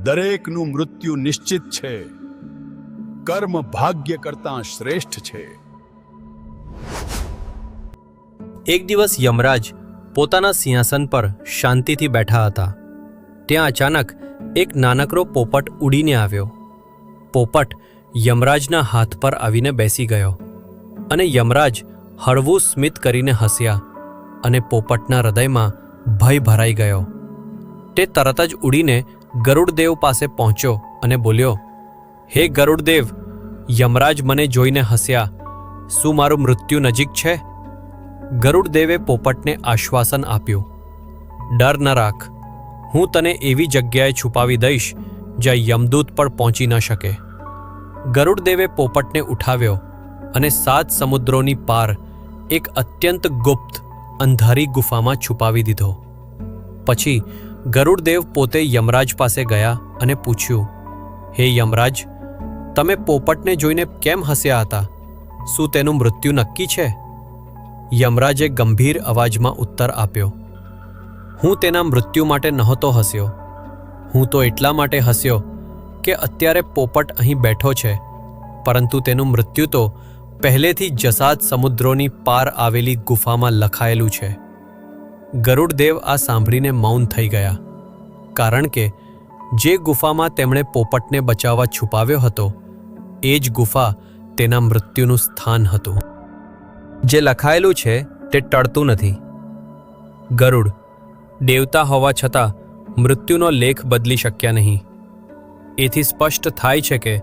દરેકનું મૃત્યુ નિશ્ચિત છે. કર્મ ભાગ્ય કરતાં શ્રેષ્ઠ છે. એક દિવસ યમરાજ પોતાના સિંહાસન પર શાંતિથી બેઠા હતા. ત્યાં અચાનક એક નાનકડો પોપટ ઉડીને આવ્યો. પોપટ યમરાજના હાથ પર આવીને બેસી ગયો અને યમરાજ હળવું સ્મિત કરીને હસ્યા અને પોપટના હૃદયમાં ભય ભરાઈ ગયો. તે તરત જ ઉડીને ગરુડદેવ પાસે પહોંચ્યો અને બોલ્યો, હે ગરુડદેવ, યમરાજ મને જોઈને હસ્યા. શું મારું મૃત્યુ નજીક છે? ગરુડદેવે પોપટને આશ્વાસન આપ્યું, ડર ન રાખ, હું તને એવી જગ્યાએ છુપાવી દઈશ જ્યાં યમદૂત પણ પહોંચી ન શકે. ગરુડદેવે પોપટને ઉઠાવ્યો અને 7 સમુદ્રોની પાર એક અત્યંત ગુપ્ત અંધારી ગુફામાં છુપાવી દીધો. પછી ગરુડદેવ પોતે યમરાજ પાસે ગયા અને પૂછ્યું, હે યમરાજ, તમે પોપટને જોઈને કેમ હસ્યા હતા? શું તેનું મૃત્યુ નક્કી છે? યમરાજે ગંભીર અવાજમાં ઉત્તર આપ્યો, હું તેના મૃત્યુ માટે નહોતો હસ્યો. હું તો એટલા માટે હસ્યો કે અત્યારે પોપટ અહીં બેઠો છે, પરંતુ તેનું મૃત્યુ તો પહેલેથી જ 7 સમુદ્રોની પાર આવેલી ગુફામાં લખાયેલું છે. ગરુડદેવ આ સાંભળીને મૌન થઈ ગયા, કારણ કે જે ગુફામાં તેમણે પોપટને બચાવવા છુપાવ્યો હતો એ જ ગુફા તેના મૃત્યુનું સ્થાન હતું. જે લખાયેલું છે તે ટળતું નથી. ગરુડ દેવતા હોવા છતાં મૃત્યુનો લેખ બદલી શક્યા નહીં. એથી સ્પષ્ટ થાય છે કે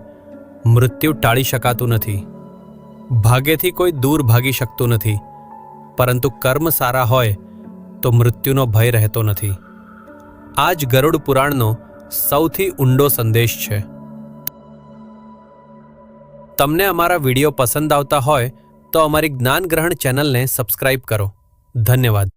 મૃત્યુ ટાળી શકાતું નથી. ભાગ્યથી કોઈ દૂર ભાગી શકતું નથી, પરંતુ કર્મ સારા હોય તો મૃત્યુનો ભય રહેતો નથી. આ જ ગરુડ પુરાણનો સૌથી ઊંડો સંદેશ છે. તમને અમારા વિડીયો પસંદ આવતા હોય તો અમારી જ્ઞાન ગ્રહણ ચેનલને સબસ્ક્રાઇબ કરો. ધન્યવાદ.